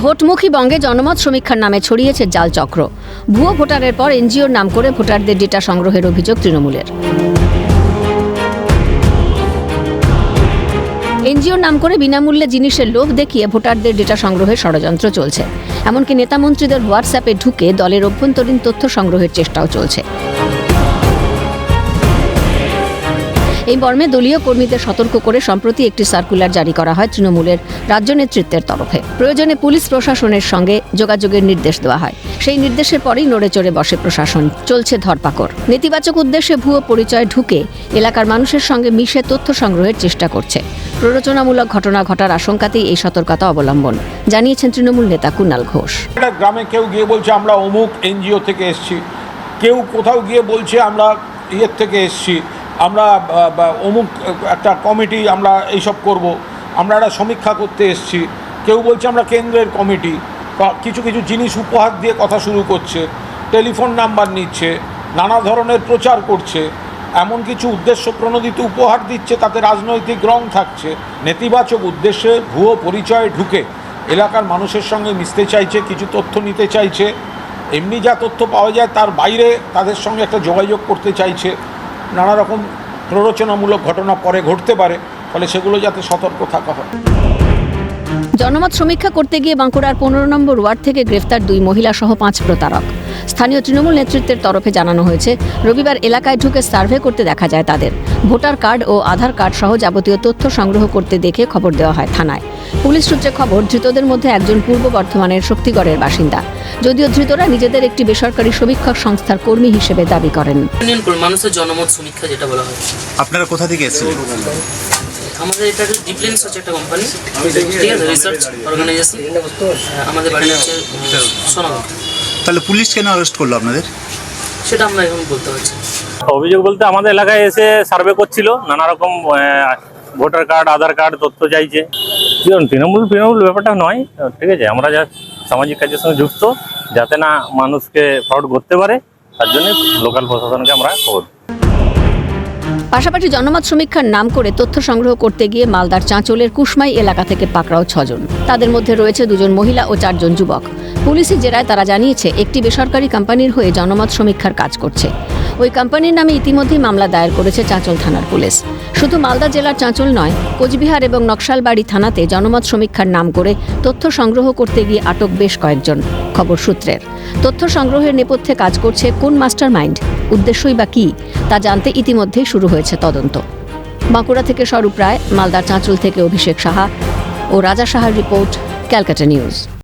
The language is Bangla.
ভোটমুখী বঙ্গে জনমত সমীক্ষার নামে ছড়িয়েছে জাল চক্র। ভুয়ো ভোটারের পর এনজিওর নাম করে ভোটারদের ডেটা সংগ্রহের অভিযোগ তৃণমূলের। এনজিওর নাম করে বিনামূল্যে জিনিসের লোভ দেখিয়ে ভোটারদের ডেটা সংগ্রহের ষড়যন্ত্র চলছে। এমনকি নেতামন্ত্রীদের হোয়াটসঅ্যাপে ঢুকে দলের অভ্যন্তরীণ তথ্য সংগ্রহের চেষ্টাও চলছে। এই মর্মে দলীয় কর্মীদের সতর্ক করে সম্প্রতি একটি সার্কুলার জারি করা হয় তৃণমূলের রাজ্য নেতৃত্বের তরফে। প্রয়োজনে পুলিশ প্রশাসনের সঙ্গে যোগাযোগের নির্দেশ দেওয়া হয়। সেই নির্দেশের পরেই নড়ে চড়ে বসে প্রশাসন, চলছে ধরপাকড়। নেতিবাচক উদ্দেশ্যে ভুয়ো পরিচয় ঢুকে এলাকার মানুষের সঙ্গে মিশে তথ্য সংগ্রহের চেষ্টা করছে। প্ররোচনামূলক ঘটনা ঘটার আশঙ্কাতেই এই সতর্কতা অবলম্বন, জানিয়েছেন তৃণমূল নেতা কুণাল ঘোষ। গ্রামে কেউ গিয়ে বলছে আমরা অমুক এনজিও থেকে এসেছি, কেউ কোথাও গিয়ে বলছে আমরা ইয়ের থেকে এসেছি, আমরা অমুক একটা কমিটি আমরা এইসব করব, আমরা একটা সমীক্ষা করতে এসেছি, কেউ বলছে আমরা কেন্দ্রের কমিটি, কিছু কিছু জিনিস উপহার দিয়ে কথা শুরু করছে, টেলিফোন নাম্বার নিচ্ছে, নানা ধরনের প্রচার করছে, এমন কিছু উদ্দেশ্য প্রণোদিত উপহার দিচ্ছে, তাতে রাজনৈতিক রং থাকছে। নেতিবাচক উদ্দেশ্যে ভুয়ো পরিচয়ে ঢুকে এলাকার মানুষের সঙ্গে মিশতে চাইছে, কিছু তথ্য নিতে চাইছে, এমনি যা তথ্য পাওয়া যায় তার বাইরে তাদের সঙ্গে একটা যোগাযোগ করতে চাইছে। নানা রকম প্ররোচনামূলক ঘটনা পরে ঘটতে পারে, ফলে সেগুলো যাতে সতর্ক থাকা হয়। জনমত সমীক্ষা করতে গিয়ে বাঁকুড়ার 15 নম্বর ওয়ার্ড থেকে গ্রেফতার 2 মহিলা সহ 5 প্রতারক। স্থানীয় তৃণমূল নেতৃত্বের তরফে জানানো হয়েছে, রবিবার এলাকায় ঢুকে সার্ভে করতে দেখা যায় তাদের। ভোটার কার্ড ও আধার কার্ড সহ যাবতীয় তথ্য সংগ্রহ করতে দেখে খবর দেওয়া হয় থানায়। পুলিশ সূত্রে খবর, ধৃতদের মধ্যে একজন পূর্ব বর্ধমানের শক্তিগড়ের বাসিন্দা। যদিও ধৃতরা নিজেদের একটি বেসরকারি সমীক্ষক সংস্থার কর্মী হিসেবে দাবি করেন। মানুষের জনমত সমীক্ষা যেটা বলা হয়। আপনারা কোথা থেকে এসেছিলেন? আমাদের এটা ডিপ্লেন্স হচ্ছে একটা কোম্পানি, ঠিক আছে, রিসার্চ অর্গানাইজেশন। আমাদের বাড়ি হচ্ছে সোনামুখ। তাহলে পুলিশ কেন অ্যারেস্ট করলো আপনাদের? সেটা আমরা এখন বলতে পারছি। অভিযোগ বলতে আমাদের এলাকায় এসে সার্ভে করছিল, নানা রকম ভোটার কার্ড, আধার কার্ড তথ্য চাইছে। তৃণমূল ব্যাপারটা নয়, ঠিক আছে। আমরা যা সামাজিক কাজের সঙ্গে যুক্ত, যাতে না মানুষকে ফ্রড করতে পারে, তার জন্য লোকাল প্রশাসনকে আমরা খবর। পাশাপাশি জনমত সমীক্ষার নাম করে তথ্য সংগ্রহ করতে গিয়ে মালদার চাঁচলের কুশমাই এলাকা থেকে পাকড়াও 6 জন। তাদের মধ্যে রয়েছে 2 জন মহিলা ও 4 জন যুবক। পুলিশি জেরায় তারা জানিয়েছে, একটি বেসরকারি কোম্পানির হয়ে জনমত সমীক্ষার কাজ করছে। ওই কোম্পানির নামে ইতিমধ্যেই মামলা দায়ের করেছে চাঁচল থানার পুলিশ। শুধু মালদা জেলার চাঁচল নয়, কোচবিহার এবং নকশালবাড়ি থানাতে জনমত সমীক্ষার নাম করে তথ্য সংগ্রহ করতে গিয়ে আটক বেশ কয়েকজন। খবর সূত্রের, তথ্য সংগ্রহের নেপথ্যে কাজ করছে কোন মাস্টার মাইন্ড, উদ্দেশ্যই বা কী, তা জানতে ইতিমধ্যেই শুরু হয়েছে তদন্ত। বাঁকুড়া থেকে স্বরূপ রায়, মালদার চাঁচল থেকে অভিষেক সাহা ও রাজা সাহার রিপোর্ট, ক্যালকাটা নিউজ।